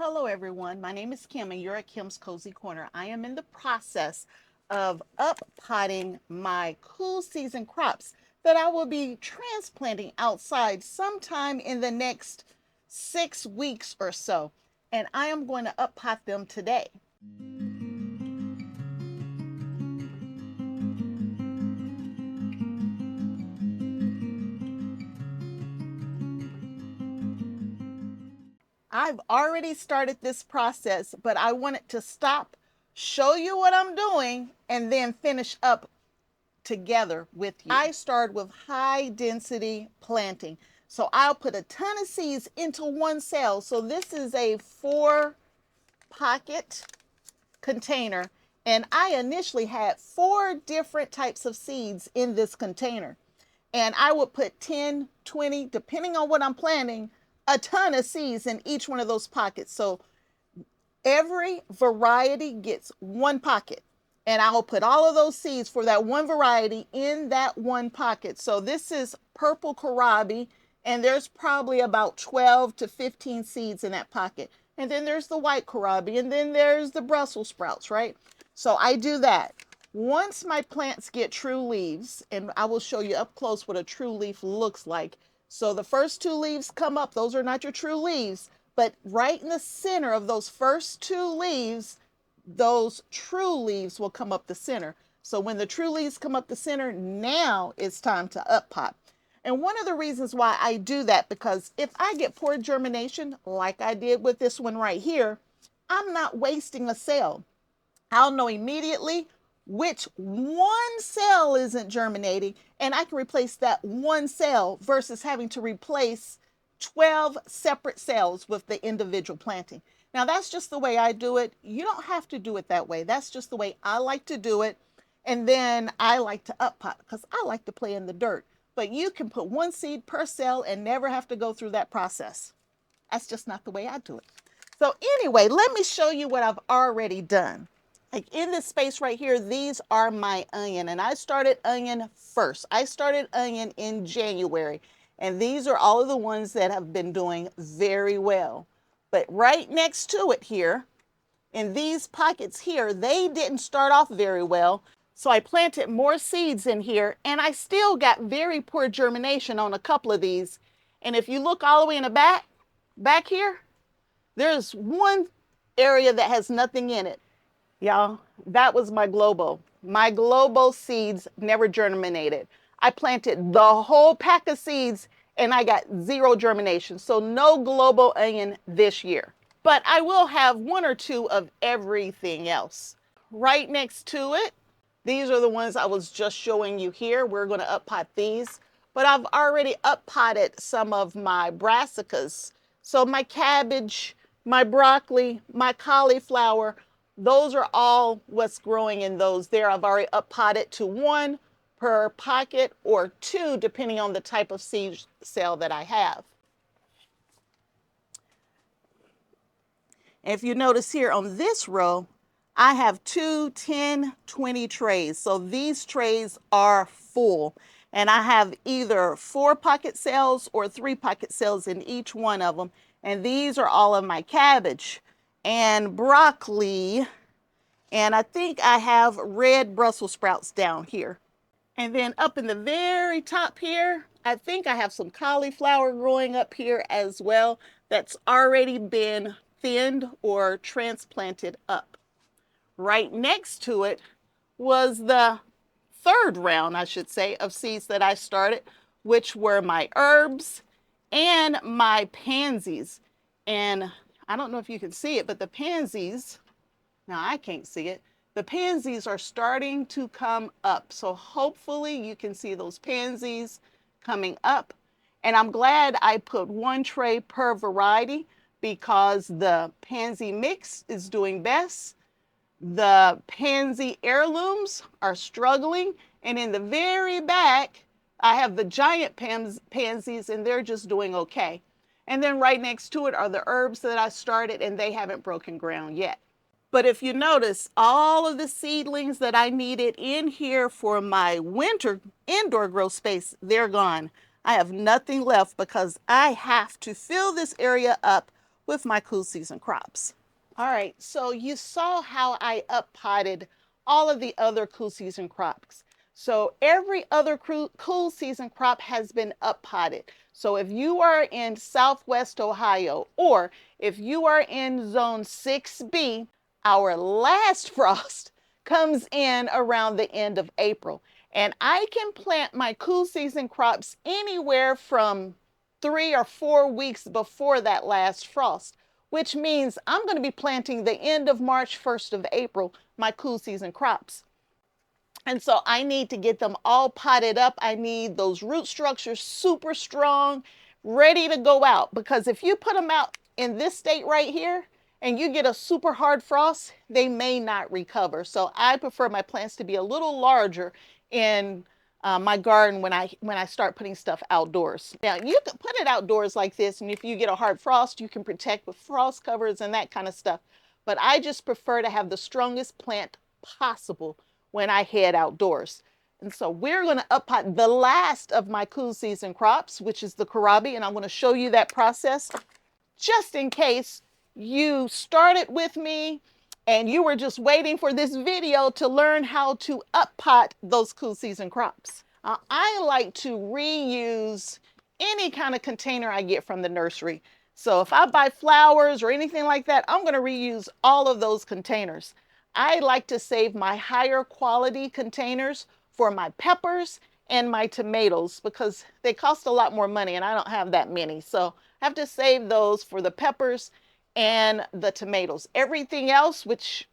Hello everyone, my name is Kim and you're at Kim's Cozy Corner. I am in the process of uppotting my cool season crops that I will be transplanting outside sometime in the next 6 weeks or so. And I am going to uppot them today. I've already started this process, but I wanted to stop, show you what I'm doing, and then finish up together with you. I start with high density planting. So I'll put a ton of seeds into one cell. So this is a 4-pocket container. And I initially had 4 different types of seeds in this container. And I would put 10, 20, depending on what I'm planting, a ton of seeds in each one of those pockets. So every variety gets 1 pocket. And I will put all of those seeds for that one variety in that 1 pocket. So this is purple kohlrabi, and there's probably about 12 to 15 seeds in that pocket. And then there's the white kohlrabi, and then there's the Brussels sprouts, right? So I do that. Once my plants get true leaves, and I will show you up close what a true leaf looks like. So the first 2 leaves come up, those are not your true leaves, but right in the center of those first 2 leaves, those true leaves will come up the center. So when the true leaves come up the center, now it's time to uppot. And one of the reasons why I do that, because if I get poor germination, like I did with this one right here, I'm not wasting a cell. I'll know immediately which one cell isn't germinating, and I can replace that one cell versus having to replace 12 separate cells with the individual planting. Now, that's just the way I do it. You don't have to do it that way. That's just the way I like to do it. And then I like to uppot because I like to play in the dirt. But you can put 1 seed per cell and never have to go through that process. That's just not the way I do it. So anyway, let me show you what I've already done. Like in this space right here, these are my onion. And I started onion first. I started onion in January. And these are all of the ones that have been doing very well. But right next to it here, in these pockets here, they didn't start off very well. So I planted more seeds in here, and I still got very poor germination on a couple of these. And if you look all the way in the back here, there's one area that has nothing in it. Y'all, that was my Globo. My Globo seeds never germinated. I planted the whole pack of seeds and I got 0 germination. So no Globo onion this year. But I will have 1 or 2 of everything else. Right next to it, these are the ones I was just showing you here. We're going to uppot these. But I've already uppotted some of my brassicas. So my cabbage, my broccoli, my cauliflower, those are all what's growing in those there. I've already uppotted to 1 per pocket or 2 depending on the type of seed cell that I have. And if you notice here on this row, I have 2 10, 20 trays. So these trays are full. And I have either 4 pocket cells or 3 pocket cells in each one of them. And these are all of my cabbage and broccoli. And I think I have red Brussels sprouts down here. And then up in the very top here, I think I have some cauliflower growing up here as well that's already been thinned or transplanted up. Right next to it was the 3rd round, I should say, of seeds that I started, which were my herbs and my pansies. And I don't know if you can see it, but the pansies, now I can't see it, the pansies are starting to come up. So hopefully you can see those pansies coming up. And I'm glad I put 1 tray per variety because the pansy mix is doing best. The pansy heirlooms are struggling. And in the very back, I have the giant pansies and they're just doing okay. And then right next to it are the herbs that I started and they haven't broken ground yet. But if you notice, all of the seedlings that I needed in here for my winter indoor grow space, they're gone. I have nothing left because I have to fill this area up with my cool season crops. All right, so you saw how I up potted all of the other cool season crops. So every other cool season crop has been up potted. So if you are in Southwest Ohio, or if you are in zone 6B, our last frost comes in around the end of April. And I can plant my cool season crops anywhere from 3 or 4 weeks before that last frost, which means I'm going to be planting the end of March, 1st of April, my cool season crops. And so I need to get them all potted up. I need those root structures super strong, ready to go out. Because if you put them out in this state right here and you get a super hard frost, they may not recover. So I prefer my plants to be a little larger in my garden when I start putting stuff outdoors. Now you can put it outdoors like this, and if you get a hard frost, you can protect with frost covers and that kind of stuff. But I just prefer to have the strongest plant possible when I head outdoors. And so we're going to up pot the last of my cool season crops, which is the kohlrabi, and I'm going to show you that process just in case you started with me and you were just waiting for this video to learn how to up pot those cool season crops. I like to reuse any kind of container I get from the nursery. So if I buy flowers or anything like that, I'm going to reuse all of those containers. I like to save my higher quality containers for my peppers and my tomatoes because they cost a lot more money and I don't have that many. So I have to save those for the peppers and the tomatoes. Everything else, which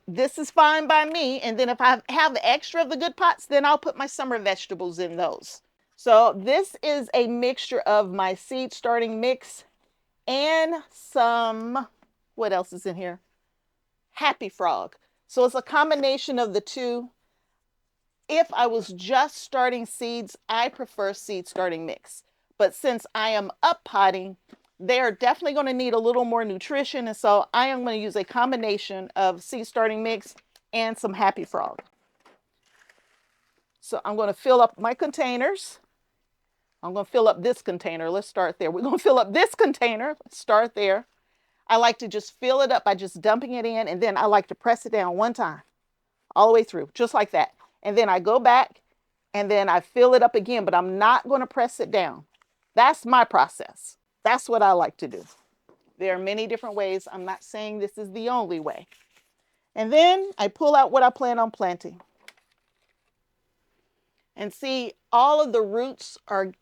this is fine by me. And then if I have extra of the good pots, then I'll put my summer vegetables in those. So this is a mixture of my seed starting mix and some, what else is in here? Happy Frog. So it's a combination of the two. If I was just starting seeds, I prefer seed starting mix. But since I am up potting, they're definitely going to need a little more nutrition. And so I am going to use a combination of seed starting mix and some Happy Frog. So I'm going to fill up my containers. I'm going to fill up this container. Let's start there. We're going to fill up this container. Let's start there. I like to just fill it up by just dumping it in, and then I like to press it down one time, all the way through, just like that. And then I go back, and then I fill it up again, but I'm not going to press it down. That's my process. That's what I like to do. There are many different ways. I'm not saying this is the only way. And then I pull out what I plan on planting. And see, all of the roots are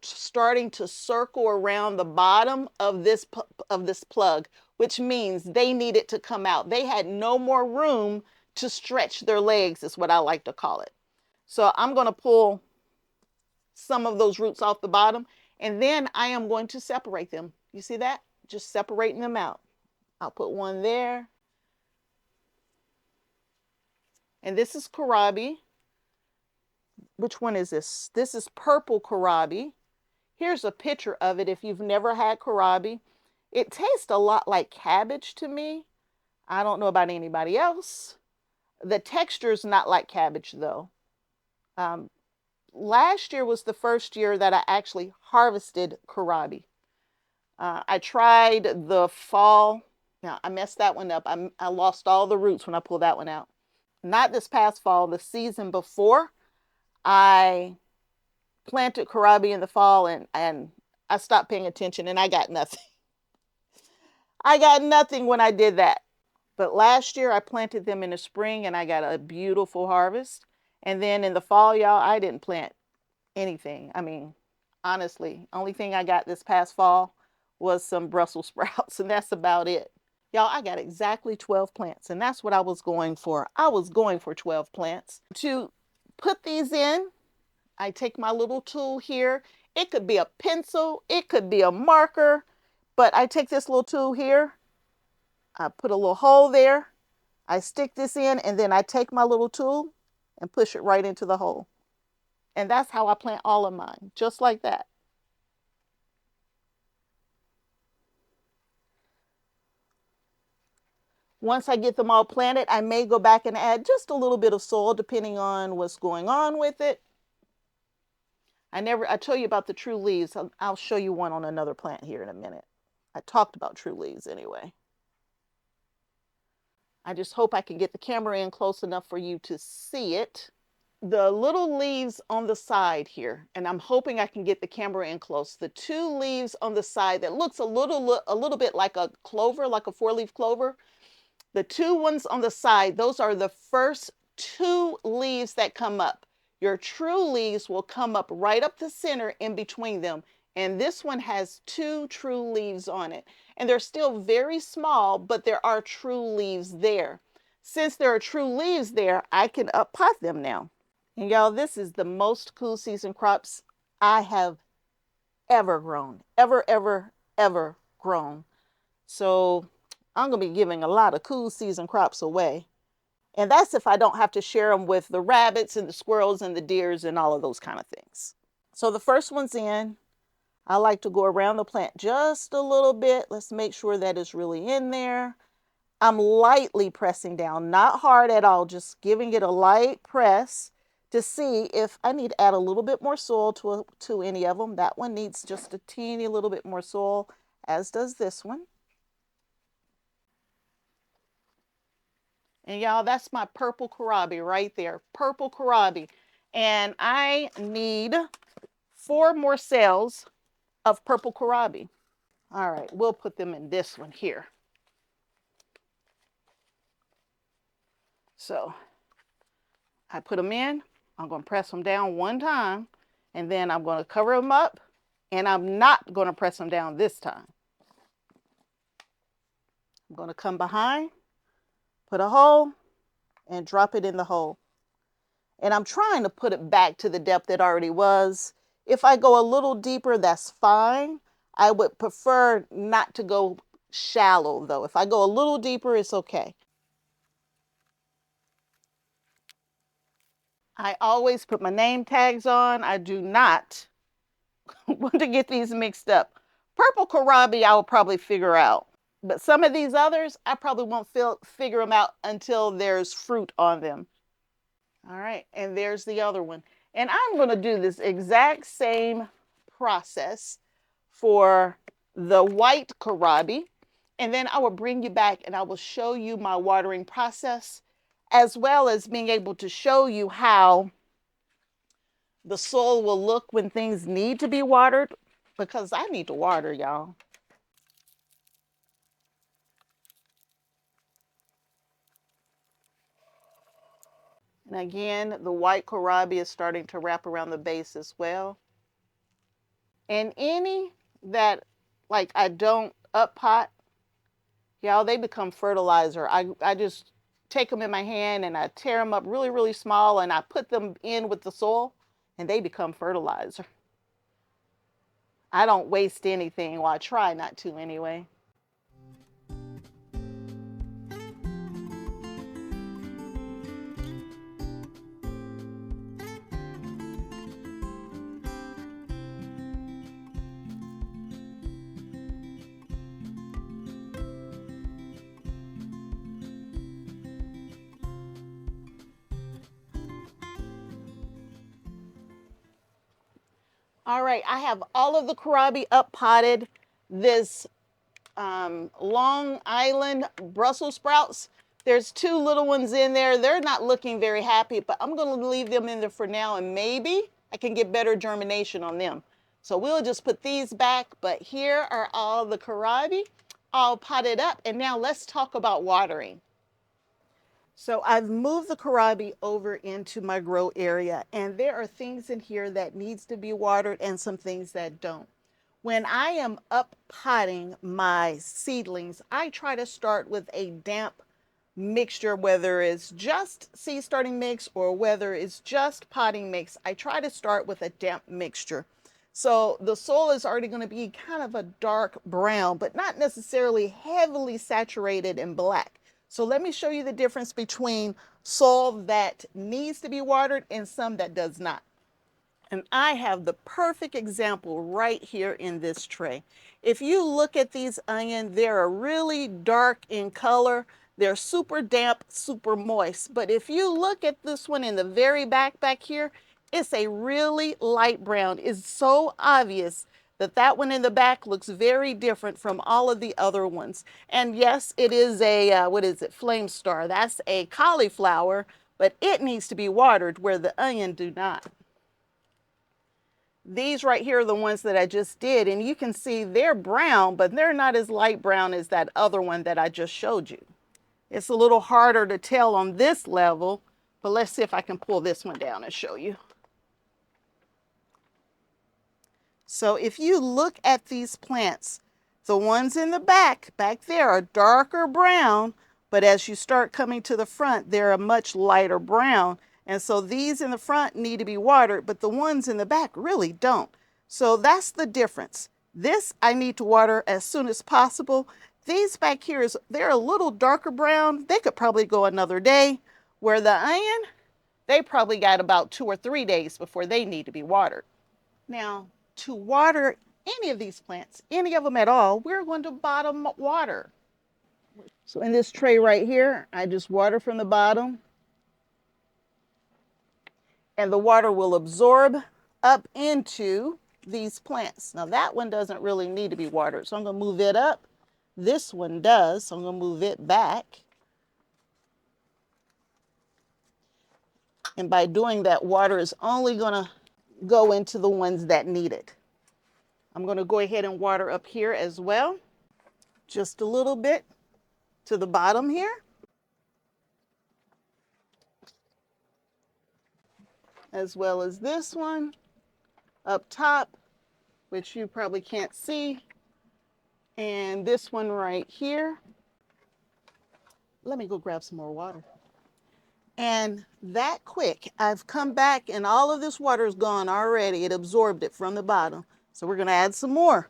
starting to circle around the bottom of this plug, which means they needed to come out. They had no more room to stretch their legs, is what I like to call it. So I'm going to pull some of those roots off the bottom, and then I am going to separate them. You see that? Just separating them out. I'll put one there. And this is kohlrabi. Which one is this? This is purple kohlrabi. Here's a picture of it if you've never had kohlrabi. It tastes a lot like cabbage to me. I don't know about anybody else. The texture is not like cabbage though. Last year was the first year that I actually harvested kohlrabi. I tried the fall. Now I messed that one up. I lost all the roots when I pulled that one out. Not this past fall, the season before. I planted kohlrabi in the fall and I stopped paying attention and I got nothing. I got nothing when I did that. But last year I planted them in the spring and I got a beautiful harvest. And then in the fall, y'all, I didn't plant anything. I mean, honestly, only thing I got this past fall was some Brussels sprouts and that's about it. Y'all, I got exactly 12 plants and that's what I was going for. I was going for 12 plants. To put these in, I take my little tool here. It could be a pencil, it could be a marker, but I take this little tool here. I put a little hole there. I stick this in and then I take my little tool and push it right into the hole. And that's how I plant all of mine, just like that. Once I get them all planted, I may go back and add just a little bit of soil depending on what's going on with it. I tell you about the true leaves. I'll show you one on another plant here in a minute. I talked about true leaves anyway. I just hope I can get the camera in close enough for you to see it. The little leaves on the side here, and I'm hoping I can get the camera in close. The two leaves on the side that looks a little bit like a clover, like a 4-leaf clover. The two ones on the side, those are the first two leaves that come up. Your true leaves will come up right up the center in between them. And this one has two true leaves on it. And they're still very small, but there are true leaves there. Since there are true leaves there, I can pot them now. And y'all, this is the most cool season crops I have ever grown. Ever grown. So I'm going to be giving a lot of cool season crops away. And that's if I don't have to share them with the rabbits and the squirrels and the deers and all of those kind of things. So the first one's in. I like to go around the plant just a little bit. Let's make sure that it's really in there. I'm lightly pressing down, not hard at all, just giving it a light press to see if I need to add a little bit more soil to any of them. That one needs just a teeny little bit more soil, as does this one. And y'all, that's my purple kohlrabi right there, purple kohlrabi. And I need 4 more cells of purple kohlrabi. All right, we'll put them in this one here. So I put them in, I'm going to press them down one time, and then I'm going to cover them up, and I'm not going to press them down this time. I'm going to come behind, put a hole, and drop it in the hole. And I'm trying to put it back to the depth it already was. If I go a little deeper, that's fine. I would prefer not to go shallow though. If I go a little deeper, it's okay. I always put my name tags on. I do not want to get these mixed up. Purple kohlrabi, I will probably figure out. But some of these others, I probably won't figure them out until there's fruit on them. All right, and there's the other one. And I'm going to do this exact same process for the white kohlrabi. And then I will bring you back and I will show you my watering process, as well as being able to show you how the soil will look when things need to be watered, because I need to water, y'all. And again, the white kohlrabi is starting to wrap around the base as well. And any that like I don't up pot, y'all, they become fertilizer. I just take them in my hand and I tear them up really, really small and I put them in with the soil and they become fertilizer. I don't waste anything. Well, I try not to anyway. All right, I have all of the kohlrabi up potted. This Long Island Brussels sprouts, there's 2 little ones in there. They're not looking very happy, but I'm going to leave them in there for now, and maybe I can get better germination on them. So we'll just put these back, but here are all the kohlrabi all potted up. And now let's talk about watering. So I've moved the kohlrabi over into my grow area, and there are things in here that needs to be watered and some things that don't. When I am up potting my seedlings, I try to start with a damp mixture, whether it's just seed starting mix or whether it's just potting mix. I try to start with a damp mixture. So the soil is already going to be kind of a dark brown, but not necessarily heavily saturated in black. So let me show you the difference between soil that needs to be watered and some that does not. And I have the perfect example right here in this tray. If you look at these onions, they're really dark in color. They're super damp, super moist. But if you look at this one in the very back here, it's a really light brown. It's so obvious that one in the back looks very different from all of the other ones. And yes, it is a, what is it, Flame Star. That's a cauliflower, but it needs to be watered where the onion do not. These right here are the ones that I just did, and you can see they're brown, but they're not as light brown as that other one that I just showed you. It's a little harder to tell on this level, but let's see if I can pull this one down and show you. So if you look at these plants, the ones in the back there are darker brown, but as you start coming to the front, they're a much lighter brown. And so these in the front need to be watered, but the ones in the back really don't. So that's the difference. This I need to water as soon as possible. These back here, they're a little darker brown. They could probably go another day. Where the onion, they probably got about 2 or 3 days before they need to be watered. Now, to water any of these plants, any of them at all, we're going to bottom water. So in this tray right here, I just water from the bottom. And the water will absorb up into these plants. Now that one doesn't really need to be watered, so I'm going to move it up. This one does, so I'm going to move it back. And by doing that, water is only going to go into the ones that need it. I'm going to go ahead and water up here as well. Just a little bit to the bottom here. As well as this one up top, which you probably can't see. And this one right here. Let me go grab some more water. And that quick, I've come back and all of this water is gone already. It absorbed it from the bottom. So we're going to add some more.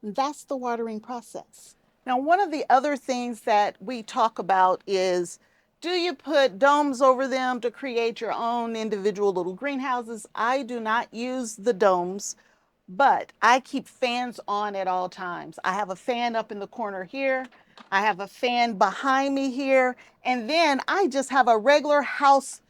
And that's the watering process. Now, one of the other things that we talk about is, do you put domes over them to create your own individual little greenhouses? I do not use the domes, but I keep fans on at all times. I have a fan up in the corner here. I have a fan behind me here. And then I just have a regular house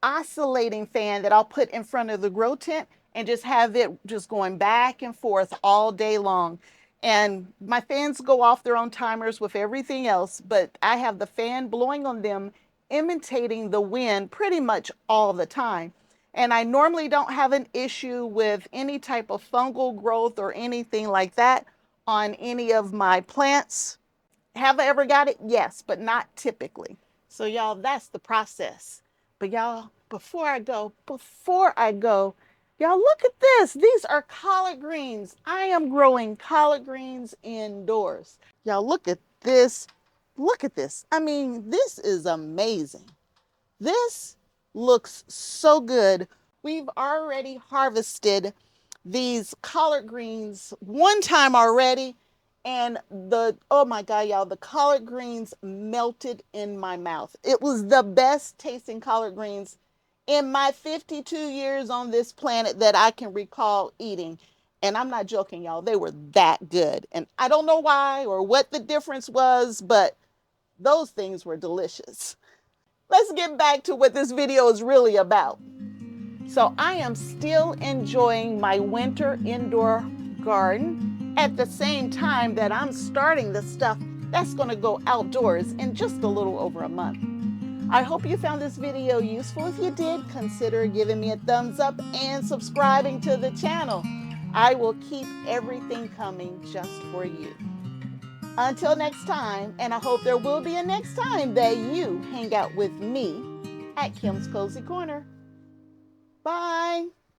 oscillating fan that I'll put in front of the grow tent and just have it just going back and forth all day long. And my fans go off their own timers with everything else, but I have the fan blowing on them, imitating the wind pretty much all the time. And I normally don't have an issue with any type of fungal growth or anything like that on any of my plants. Have I ever got it? Yes, but not typically. So y'all, that's the process. But y'all, before I go, y'all look at this. These are collard greens. I am growing collard greens indoors. Y'all look at this. Look at this. I mean, this is amazing. This looks so good. We've already harvested these collard greens one time already. And oh my God, y'all, the collard greens melted in my mouth. It was the best tasting collard greens in my 52 years on this planet that I can recall eating. And I'm not joking, y'all. They were that good. And I don't know why or what the difference was, but those things were delicious. Let's get back to what this video is really about. So I am still enjoying my winter indoor garden at the same time that I'm starting the stuff that's going to go outdoors in just a little over a month. I hope you found this video useful. If you did, consider giving me a thumbs up and subscribing to the channel. I will keep everything coming just for you. Until next time, and I hope there will be a next time that you hang out with me at Kim's Cozy Corner. Bye.